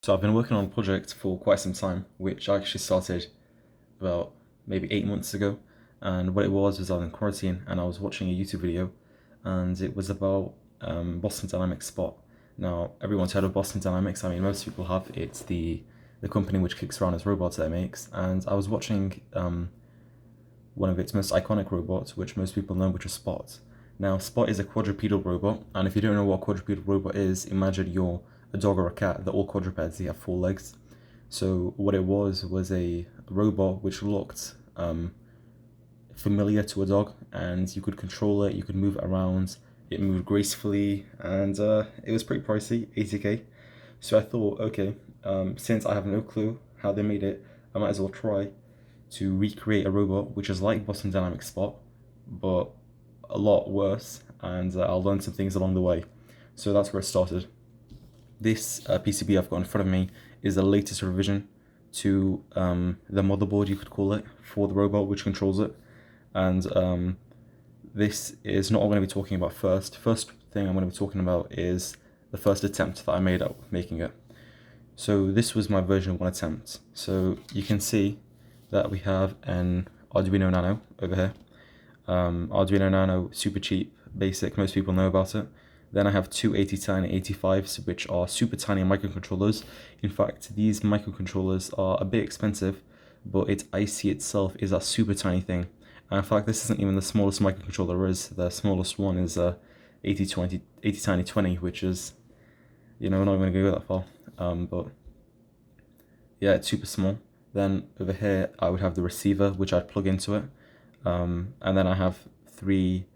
So I've been working on a project for quite some time, which I actually started about maybe 8 months ago. And what it was I was in quarantine and I was watching a YouTube video, and it was about Boston Dynamics Spot. Now, everyone's heard of Boston Dynamics. I mean, most people have. It's the company which kicks around its robots that it makes. And I was watching one of its most iconic robots, which most people know, which is Spot. Now, Spot is a quadrupedal robot, and if you don't know what a quadrupedal robot is, imagine you're a dog or a cat. They're all quadrupeds, they have 4 legs. So what it was a robot which looked familiar to a dog, and you could control it, you could move it around, it moved gracefully, and it was pretty pricey, 80k. So I thought, okay, since I have no clue how they made it, I might as well try to recreate a robot which is like Boston Dynamics Spot, but a lot worse, and I'll learn some things along the way. So that's where it started. This PCB I've got in front of me is the latest revision to the motherboard, you could call it, for the robot which controls it. And this is not what I'm going to be talking about first. First thing I'm going to be talking about is the first attempt that I made at making it. So this was my version 1 attempt. So you can see that we have an Arduino NANO over here. Arduino NANO, super cheap, basic, most people know about it. Then I have two 8010 85s, which are super tiny microcontrollers. In fact, these microcontrollers are a bit expensive, but its IC itself is a super tiny thing. And in fact, this isn't even the smallest microcontroller there is. The smallest one is 8020, which is, we're not even going to go that far. But yeah, it's super small. Then over here, I would have the receiver, which I'd plug into it. And then I have three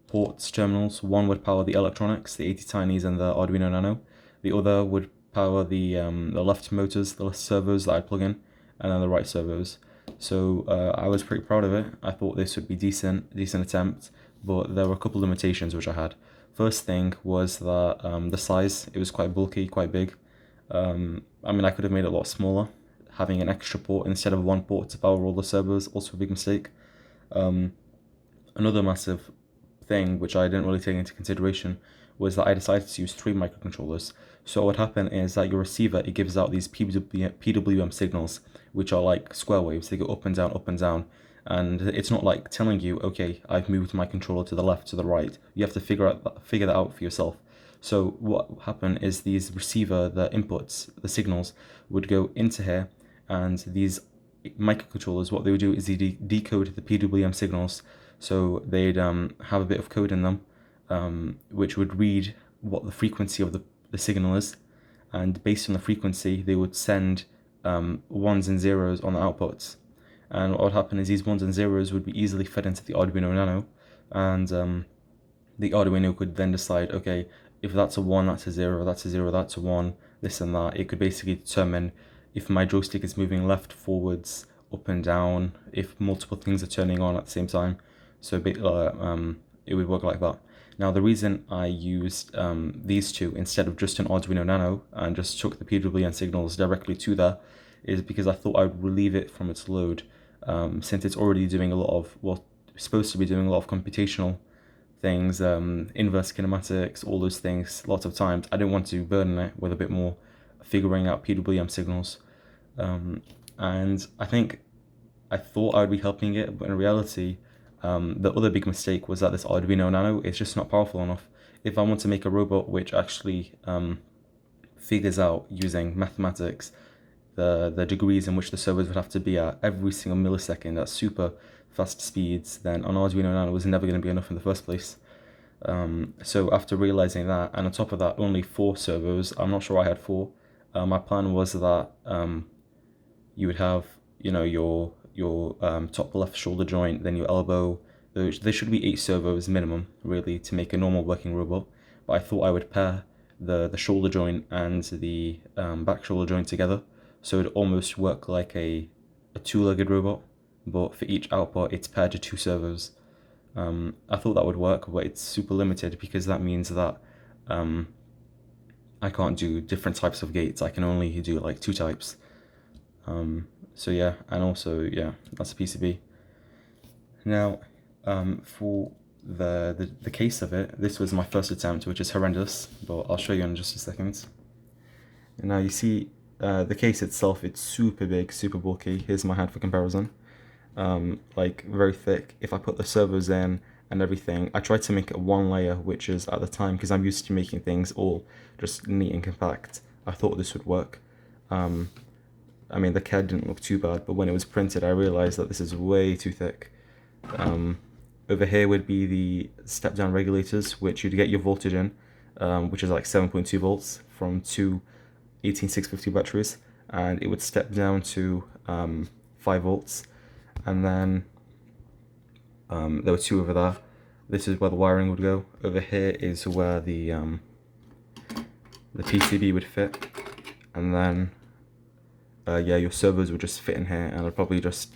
ports, terminals. One would power the electronics, the 80tinies and the Arduino Nano. The other would power the left motors, the servos that I'd plug in, and then the right servos. So I was pretty proud of it. I thought this would be decent attempt, but there were a couple of limitations which I had. First thing was that the size, it was quite bulky, quite big. I mean, I could have made it a lot smaller. Having an extra port instead of one port to power all the servos, also a big mistake. Another massive thing which I didn't really take into consideration was that I decided to use 3 microcontrollers. So what would happen is that your receiver, it gives out these PWM signals, which are like square waves. They go up and down, and it's not like telling you, okay, I've moved my controller to the left, to the right. You have to figure that out for yourself. So what happened is these receiver, the inputs, the signals, would go into here, and these microcontrollers, what they would do is they decode the PWM signals. So they'd have a bit of code in them, which would read what the frequency of the signal is, and based on the frequency, they would send ones and zeros on the outputs. And what would happen is these ones and zeros would be easily fed into the Arduino Nano, and the Arduino could then decide, okay, if that's a 1, that's a 0, that's a 0, that's a 1, this and that. It could basically determine if my joystick is moving left, forwards, up and down, if multiple things are turning on at the same time. So it would work like that. Now, the reason I used these two instead of just an Arduino Nano and just took the PWM signals directly to there is because I thought I would relieve it from its load, since it's already doing a lot of, well, supposed to be doing a lot of computational things, inverse kinematics, all those things, lots of times. I didn't want to burden it with a bit more figuring out PWM signals. And I thought I would be helping it, but in reality, the other big mistake was that this Arduino Nano is just not powerful enough. If I want to make a robot which actually figures out using mathematics the degrees in which the servos would have to be at every single millisecond at super fast speeds, then an Arduino Nano was never going to be enough in the first place. So after realizing that, and on top of that, only 4 servos, I'm not sure I had 4. My plan was that you would have, your top left shoulder joint, then your elbow. There should be 8 servos minimum, really, to make a normal working robot. But I thought I would pair the shoulder joint and the back shoulder joint together, so it'd almost work like a 2-legged robot, but for each output it's paired to 2 servos. I thought that would work, but it's super limited because that means that I can't do different types of gates. I can only do like 2 types. So yeah, and also, yeah, that's a PCB. Now, for the case of it, this was my first attempt, which is horrendous, but I'll show you in just a second. And now you see the case itself, it's super big, super bulky. Here's my hand for comparison. Like very thick. If I put the servos in and everything, I tried to make it one layer, which is at the time, because I'm used to making things all just neat and compact, I thought this would work. I mean, the CAD didn't look too bad, but when it was printed, I realized that this is way too thick. Over here would be the step-down regulators, which you'd get your voltage in, which is like 7.2 volts from two 18650 batteries, and it would step down to 5 volts. And then there were two over there. This is where the wiring would go. Over here is where the PCB would fit, and then yeah, your servos would just fit in here, and I'd probably just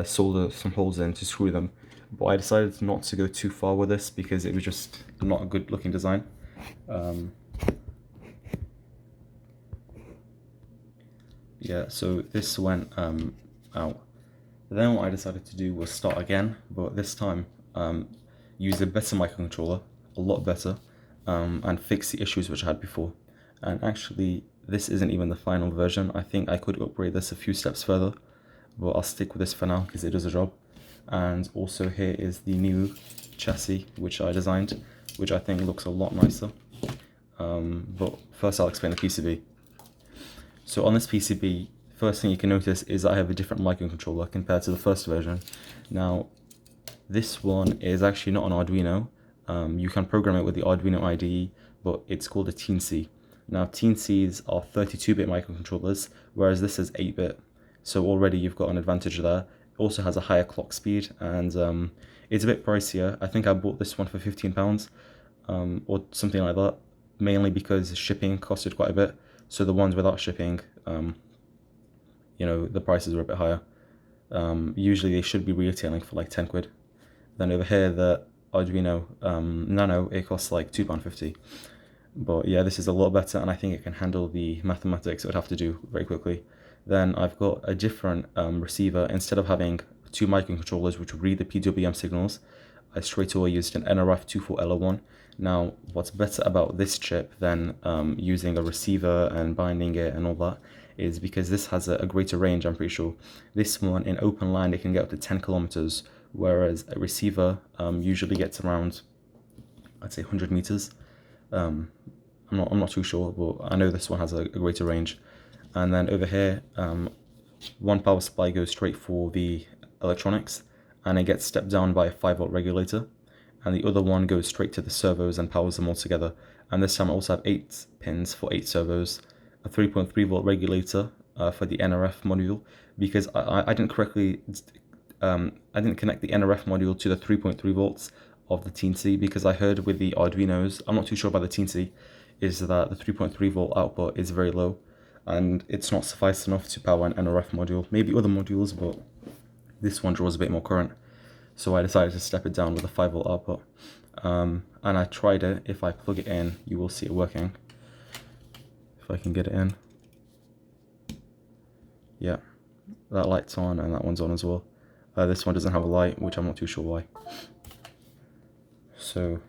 solder some holes in to screw them. But I decided not to go too far with this because it was just not a good looking design. Yeah, so this went out. Then what I decided to do was start again, but this time use a better microcontroller, a lot better, and fix the issues which I had before. And actually, this isn't even the final version. I think I could upgrade this a few steps further, but I'll stick with this for now because it does a job. And also here is the new chassis which I designed, which I think looks a lot nicer. But first I'll explain the PCB. So on this PCB, first thing you can notice is I have a different microcontroller compared to the first version. Now, this one is actually not an Arduino. You can program it with the Arduino IDE, but it's called a Teensy. Now, Teensies are 32-bit microcontrollers, whereas this is 8-bit. So already you've got an advantage there. It also has a higher clock speed, and it's a bit pricier. I think I bought this one for £15 or something like that, mainly because shipping costed quite a bit. So the ones without shipping, you know, the prices were a bit higher. Usually they should be retailing for like 10 quid. Then over here, the Arduino NANO, it costs like £2.50. But yeah, this is a lot better, and I think it can handle the mathematics it would have to do very quickly. Then I've got a different receiver. Instead of having two microcontrollers which would read the PWM signals, I straight away used an NRF24L01. Now, what's better about this chip than using a receiver and binding it and all that is because this has a greater range, I'm pretty sure. This one, in open land, it can get up to 10 kilometers, whereas a receiver usually gets around, I'd say 100 meters. I'm not too sure, but I know this one has a greater range. And then over here, one power supply goes straight for the electronics, and it gets stepped down by a 5-volt regulator, and the other one goes straight to the servos and powers them all together. And this time I also have 8 pins for 8 servos, a 3.3-volt regulator for the NRF module, because I didn't correctly, I didn't connect the NRF module to the 3.3 volts of the Teensy, because I heard with the Arduinos, I'm not too sure about the Teensy, is that the 3.3 volt output is very low, and it's not suffice enough to power an NRF module. Maybe other modules, but this one draws a bit more current. So I decided to step it down with a 5-volt output. And I tried it. If I plug it in, you will see it working. If I can get it in. Yeah, that light's on and that one's on as well. This one doesn't have a light, which I'm not too sure why. So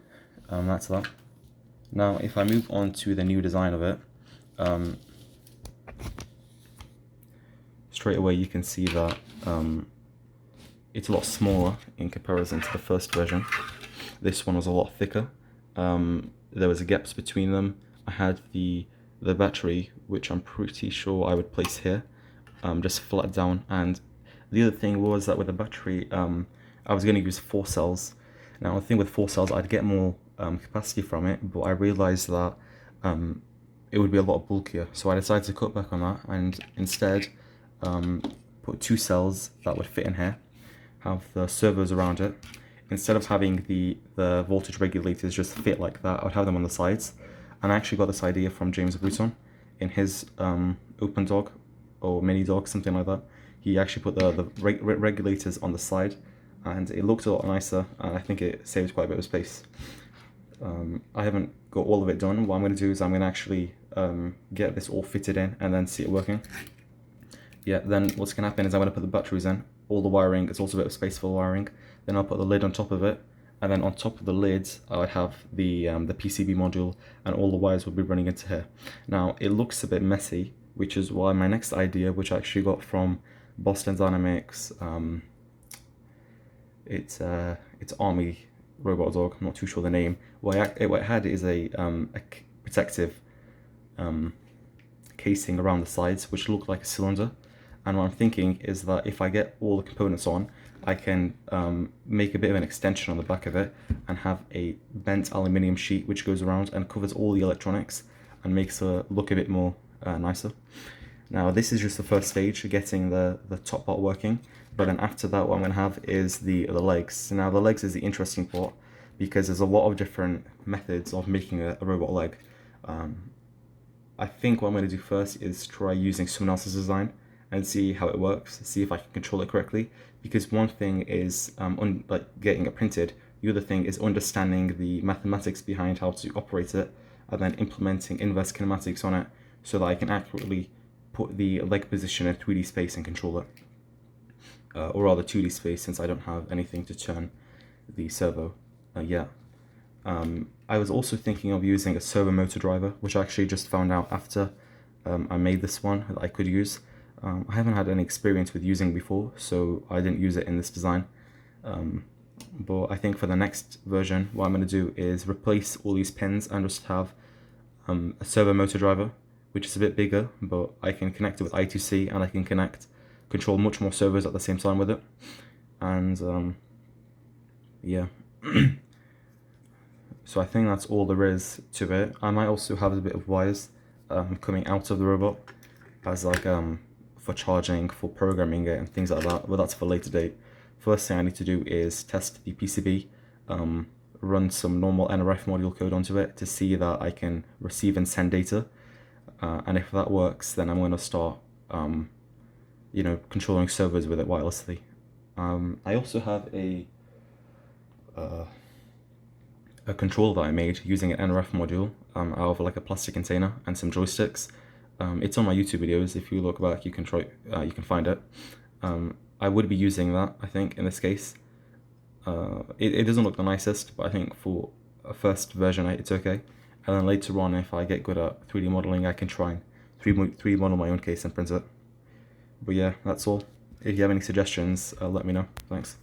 that's that. Now, if I move on to the new design of it, straight away you can see that it's a lot smaller in comparison to the first version. This one was a lot thicker. There was gaps between them. I had the battery, which I'm pretty sure I would place here, just flat down. And the other thing was that with the battery, I was going to use 4 cells. Now, the thing with 4 cells, I'd get more capacity from it, but I realized that it would be a lot bulkier. So I decided to cut back on that and instead put 2 cells that would fit in here, have the servos around it. Instead of having the voltage regulators just fit like that, I would have them on the sides. And I actually got this idea from James Bruton in his Open Dog or Mini Dog, something like that. He actually put the regulators on the side, and it looked a lot nicer, and I think it saved quite a bit of space. I haven't got all of it done. What I'm going to do is I'm going to actually get this all fitted in and then see it working. Yeah, then what's going to happen is I'm going to put the batteries in, all the wiring, it's also a bit of space for the wiring, then I'll put the lid on top of it, and then on top of the lid I would have the PCB module, and all the wires would be running into here. Now it looks a bit messy, which is why my next idea, which I actually got from Boston Dynamics, it's Army robot dog, I'm not too sure the name. What it had is a protective casing around the sides, which looked like a cylinder. And what I'm thinking is that if I get all the components on, I can make a bit of an extension on the back of it and have a bent aluminium sheet which goes around and covers all the electronics and makes it look a bit more nicer. Now this is just the first stage, getting the top part working, but then after that what I'm going to have is the legs. Now the legs is the interesting part, because there's a lot of different methods of making a robot leg. I think what I'm going to do first is try using someone else's design and see how it works, see if I can control it correctly, because one thing is like getting it printed, the other thing is understanding the mathematics behind how to operate it, and then implementing inverse kinematics on it so that I can accurately put the leg position in 3D space and control it. Or rather 2D space, since I don't have anything to turn the servo yet. I was also thinking of using a servo motor driver, which I actually just found out after I made this one that I could use. I haven't had any experience with using before, so I didn't use it in this design. But I think for the next version, what I'm going to do is replace all these pins and just have a servo motor driver, which is a bit bigger, but I can connect it with I2C, and I can control much more servos at the same time with it. And yeah. So I think that's all there is to it. I might also have a bit of wires coming out of the robot as like for charging, for programming it and things like that, but that's for a later date. First thing I need to do is test the PCB, run some normal NRF module code onto it to see that I can receive and send data, and if that works, then I'm going to start controlling servos with it wirelessly. I also have a controller that I made using an NRF module out of like a plastic container and some joysticks. It's on my YouTube videos. If you look back, you can find it. I would be using that, I think, in this case. It doesn't look the nicest, but I think for a first version it's okay. And then later on, if I get good at 3D modeling, I can try and 3D model my own case and print it. But yeah, that's all. If you have any suggestions, let me know. Thanks.